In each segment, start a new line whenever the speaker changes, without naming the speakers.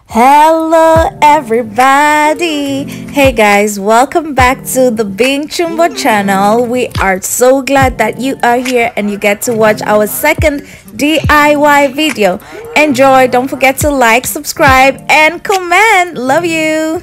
Hello everybody. Hey guys, welcome back to the Being Chumbow channel. We are so glad that you are here and you get to watch our second DIY video. Enjoy. Don't forget to like, subscribe and comment. Love you.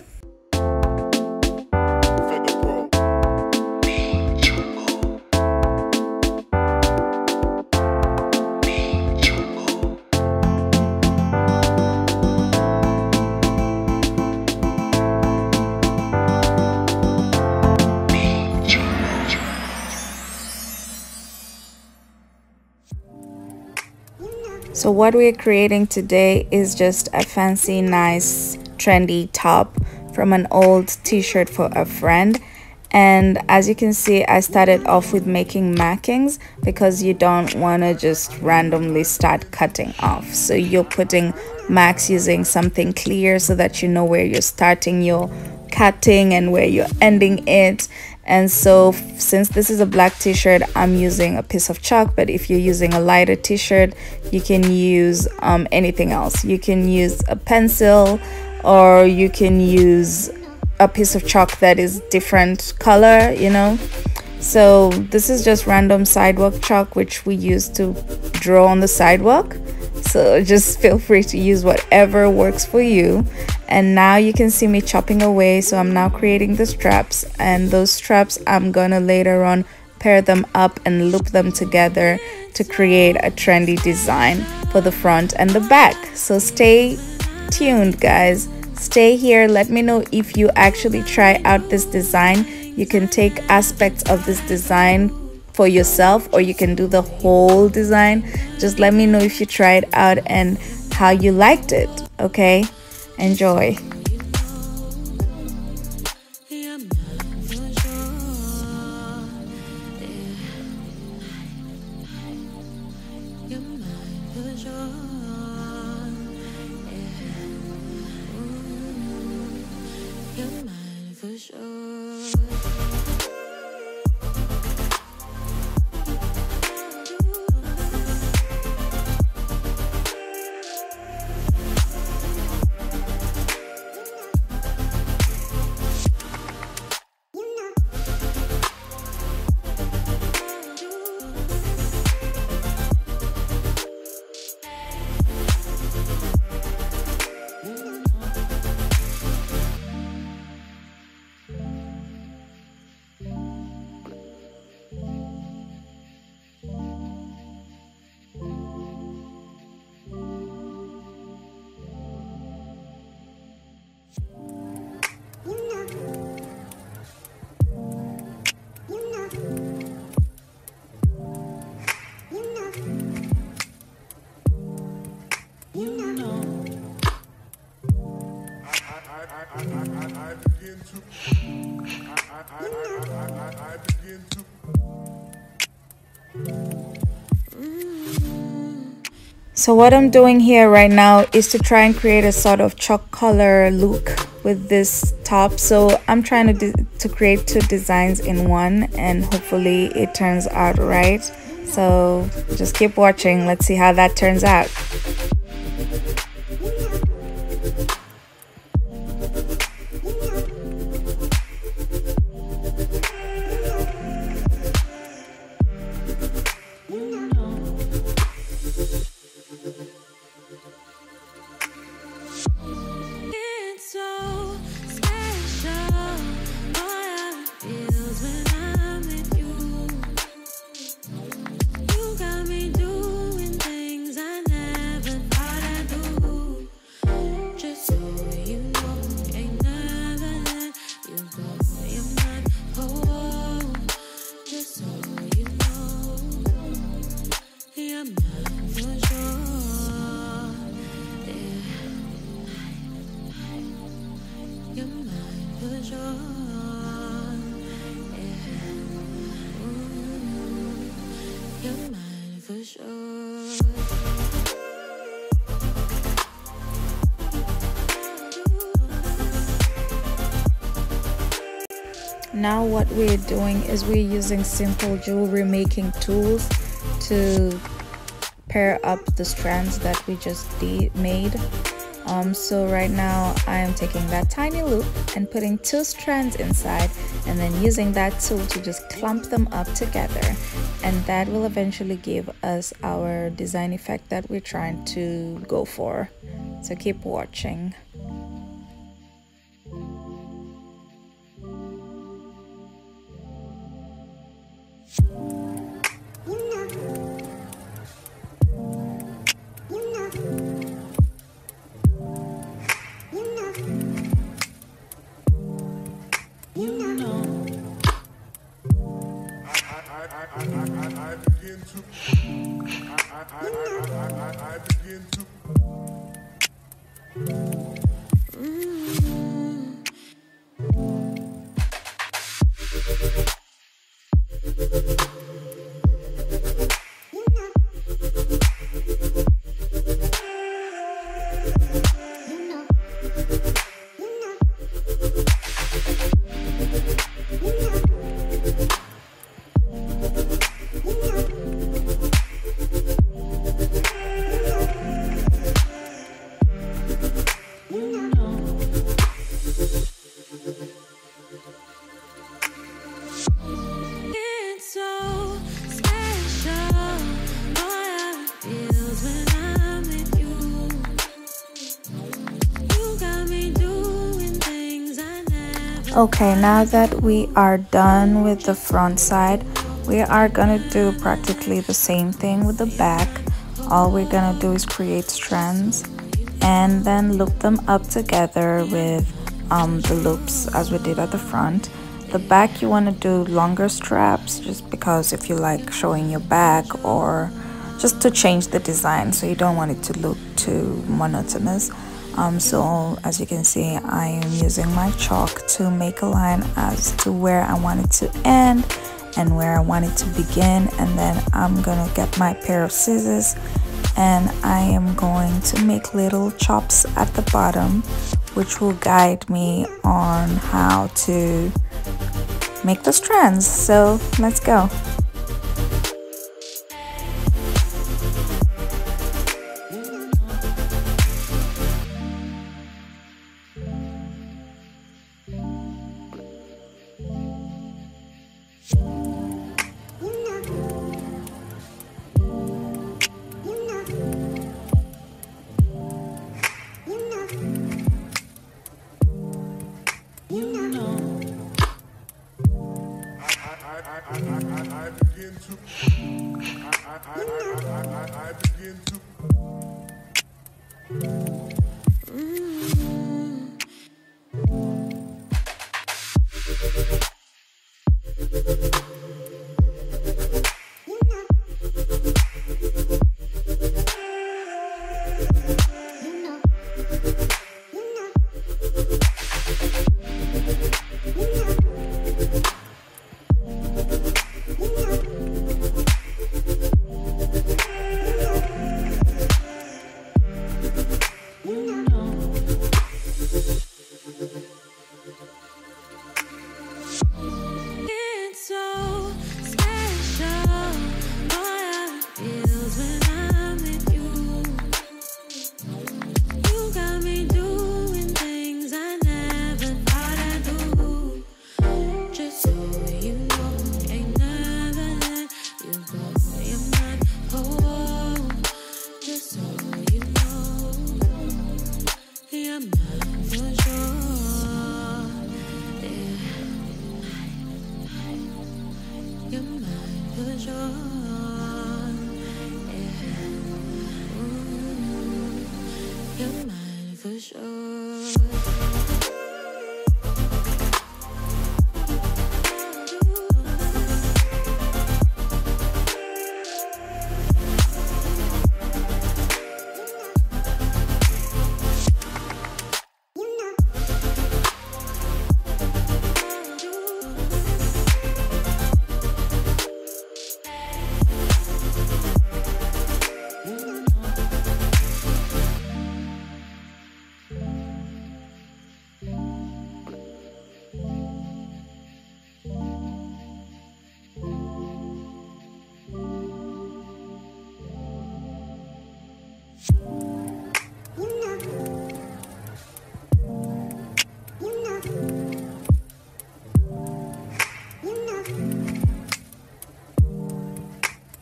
So what we're creating today is just a fancy, nice, trendy top from an old t-shirt for a friend. And as you can see, I started off with making markings because you don't want to just randomly start cutting off. So you're putting marks using something clear so that you know where you're starting your cutting and where you're ending it. And so since this is a black t-shirt, I'm using a piece of chalk, but if you're using a lighter t-shirt, you can use anything else. You can use a pencil, or you can use a piece of chalk that is different color, you know. So this is just random sidewalk chalk, which we use to draw on the sidewalk. So just feel free to use whatever works for you. And now you can see me chopping away. So I'm now creating the straps, and those straps I'm gonna later on pair them up and loop them together to create a trendy design for the front and the back. So stay tuned, guys. Stay here. Let me know if you actually try out this design. You can take aspects of this design for yourself, or you can do the whole design. Just let me know if you tried out and how you liked it. Okay, enjoy. So what I'm doing here right now is to try and create a sort of chalk color look with this top. So I'm trying to create two designs in one, and hopefully it turns out right. So just keep watching. Let's see how that turns out. Now what we're doing is we're using simple jewelry making tools to pair up the strands that we just made. So right now I am taking that tiny loop and putting 2 strands inside, and then using that tool to just clump them up together, and that will eventually give us our design effect that we're trying to go for. So keep watching. Okay, now that we are done with the front side, we are gonna do practically the same thing with the back. All we're gonna do is create strands and then loop them up together with the loops as we did at the front. The back, you want to do longer straps just because if you like showing your back, or just to change the design, so you don't want it to look too monotonous. So as you can see, I am using my chalk to make a line as to where I want it to end and where I want it to begin, and then I'm gonna get my pair of scissors and I am going to make little chops at the bottom, which will guide me on how to make the strands. So let's go.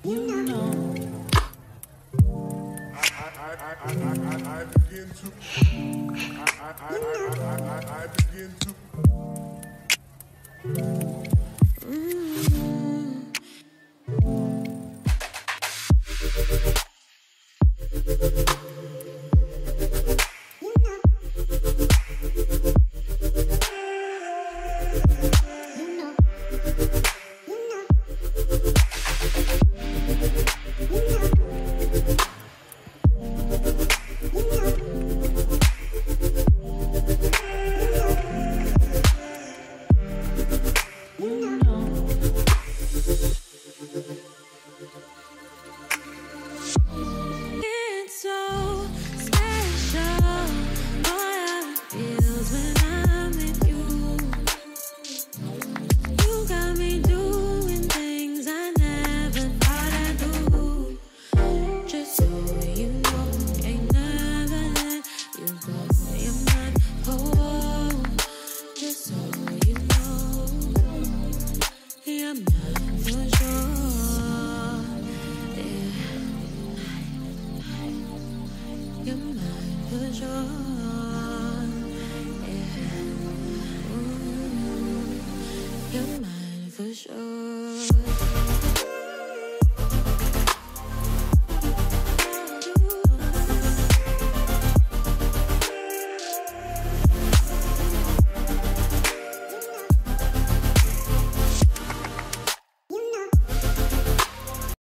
I begin to I begin
for sure.